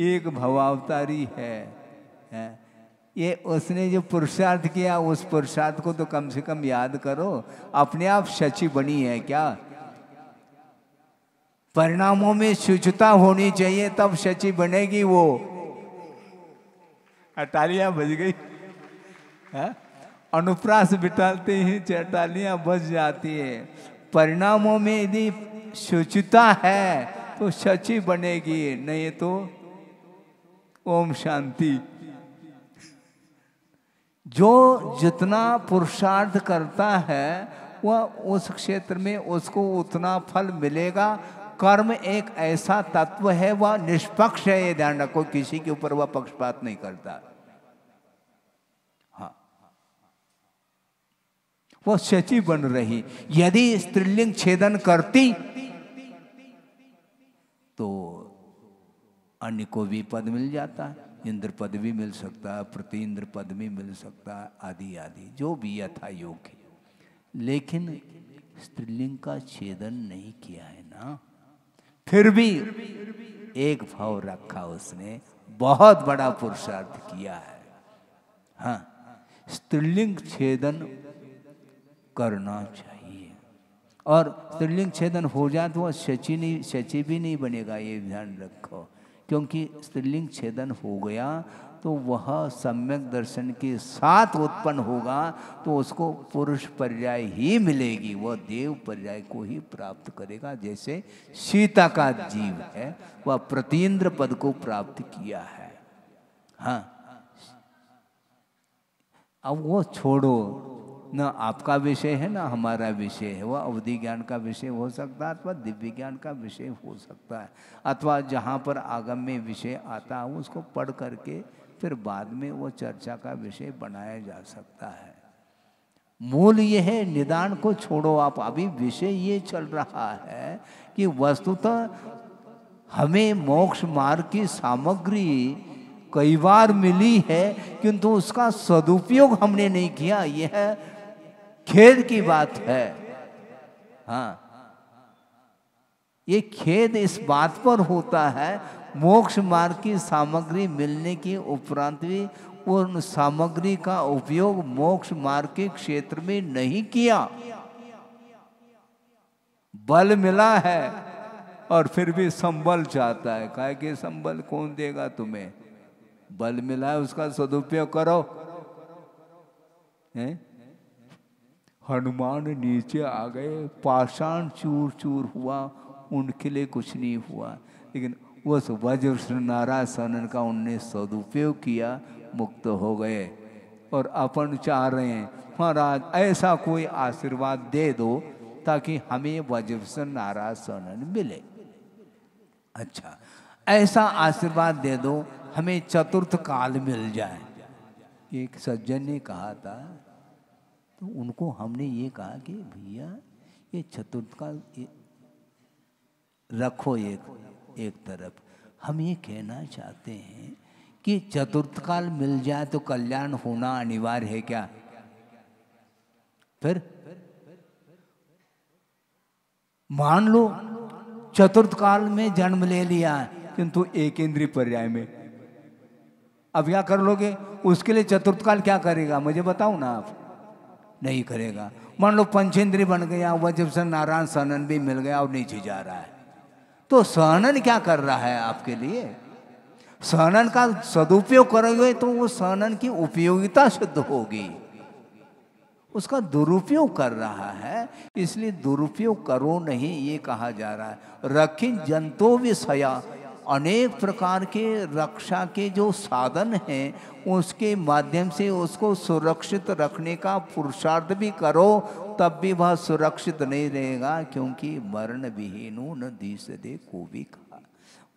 एक भवावतारी है। ये उसने जो पुरुषार्थ किया उस पुरुषार्थ को तो कम से कम याद करो। अपने आप शची बनी है क्या? परिणामों में शुचिता होनी चाहिए तब शची बनेगी वो। तालियां बज गई, अनुप्रास बिठाते ही चटालियां बज जाती है। परिणामों में यदि शुचिता है तो शची बनेगी, नहीं तो ओम शांति। जो जितना पुरुषार्थ करता है वह उस क्षेत्र में उसको उतना फल मिलेगा। कर्म एक ऐसा तत्व है, वह निष्पक्ष है, ये ध्यान रखो, किसी के ऊपर वह पक्षपात नहीं करता। हाँ, वो शची बन रही। यदि स्त्रीलिंग छेदन करती तो अन्य को भी पद मिल जाता है, इंद्र पद भी मिल सकता है, प्रतीन्द्र पद भी मिल सकता है, आदि आदि जो भी यथा योग्य। लेकिन स्त्रीलिंग का छेदन नहीं किया है ना, फिर भी एक भाव रखा उसने, बहुत बड़ा पुरुषार्थ किया है। हाँ, स्त्रीलिंग छेदन करना चाहिए। और स्त्रीलिंग छेदन हो जाए तो वह शची भी नहीं बनेगा, ये ध्यान रखो। क्योंकि स्त्रीलिंग छेदन हो गया तो वह सम्यक दर्शन के साथ उत्पन्न होगा तो उसको पुरुष पर्याय ही मिलेगी, वह देव पर्याय को ही प्राप्त करेगा। जैसे सीता का जीव है वह प्रतीन्द्र पद को प्राप्त किया है। हाँ, अब वो छोड़ो, न आपका विषय है ना हमारा विषय है, वह अवधि ज्ञान का विषय हो सकता है अथवा दिव्य ज्ञान का विषय हो सकता है, अथवा जहाँ पर आगम में विषय आता है उसको पढ़ करके फिर बाद में वो चर्चा का विषय बनाया जा सकता है। मूल ये है, निदान को छोड़ो आप। अभी विषय ये चल रहा है कि वस्तुतः हमें मोक्ष मार्ग की सामग्री कई बार मिली है किंतु उसका सदुपयोग हमने नहीं किया, यह खेद की बात है। हाँ, ये खेद इस बात पर होता है मोक्ष मार्ग की सामग्री मिलने के उपरांत भी उन सामग्री का उपयोग मोक्ष मार्ग के क्षेत्र में नहीं किया। बल मिला है और फिर भी संबल चाहता है, काहे कि संबल कौन देगा तुम्हें? बल मिला है उसका सदुपयोग करो। हनुमान नीचे आ गए, पाषाण चूर चूर हुआ, उनके लिए कुछ नहीं हुआ, लेकिन उस वज्र नारायण का उनने सदुपयोग किया, मुक्त हो गए। और अपन चाह रहे हैं महाराज ऐसा कोई आशीर्वाद दे दो ताकि हमें वज्र नारायण मिले। अच्छा, ऐसा आशीर्वाद दे दो हमें चतुर्थ काल मिल जाए। एक सज्जन ने कहा था तो उनको हमने ये कहा कि भैया ये चतुर्थकाल रखो एक तरफ। हम ये कहना चाहते हैं कि चतुर्थकाल मिल जाए तो कल्याण होना अनिवार्य है क्या? फिर मान लो चतुर्थकाल में जन्म ले लिया किंतु एक इंद्रिय पर्याय में, अब क्या कर लोगे? उसके लिए चतुर्थकाल क्या करेगा मुझे बताओ ना आप। नहीं करेगा। मान लो पंचेंद्रिय बन गया, वजह से नारायण सहनन भी मिल गया और नीचे जा रहा है, तो सहनन क्या कर रहा है आपके लिए? सहनन का सदुपयोग करोगे तो वो सहनन की उपयोगिता सिद्ध होगी। उसका दुरुपयोग कर रहा है, इसलिए दुरुपयोग करो नहीं ये कहा जा रहा है। रखिन जंतो विषया, अनेक प्रकार के रक्षा के जो साधन हैं उसके माध्यम से उसको सुरक्षित रखने का पुरुषार्थ भी करो, तब भी वह सुरक्षित नहीं रहेगा, क्योंकि मरण विहीनो न दीसदे को भी कहा।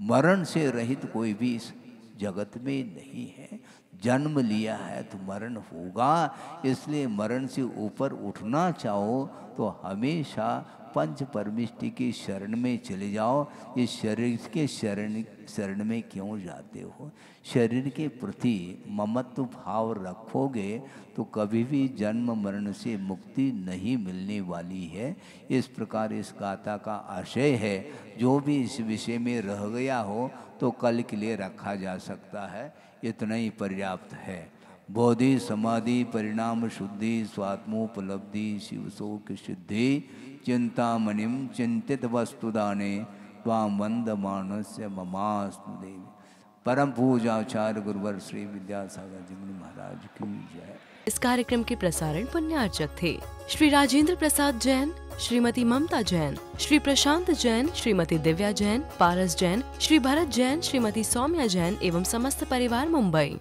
मरण से रहित कोई भी इस जगत में नहीं है। जन्म लिया है तो मरण होगा, इसलिए मरण से ऊपर उठना चाहो तो हमेशा पंच परमिष्टि की शरण में चले जाओ। इस शरीर के शरण में क्यों जाते हो? शरीर के प्रति ममत्व भाव रखोगे तो कभी भी जन्म मरण से मुक्ति नहीं मिलने वाली है। इस प्रकार इस गाथा का आशय है। जो भी इस विषय में रह गया हो तो कल के लिए रखा जा सकता है, इतना ही पर्याप्त है। बोधि समाधि परिणाम शुद्धि स्वात्मोपलब्धि शिवशोक सिद्धि चिंतामणिम चिंतित वस्तुदाने त्वाम वंदमानस्य ममास्तु देवी। परम पूजाचार्य गुरुवर श्री विद्यासागर जी महाराज की जय। इस कार्यक्रम के प्रसारण पुण्यार्चक थे श्री राजेंद्र प्रसाद जैन, श्रीमती ममता जैन, श्री प्रशांत जैन, श्रीमती दिव्या जैन, पारस जैन, श्री भरत जैन, श्रीमती सौम्या जैन एवं समस्त परिवार मुंबई।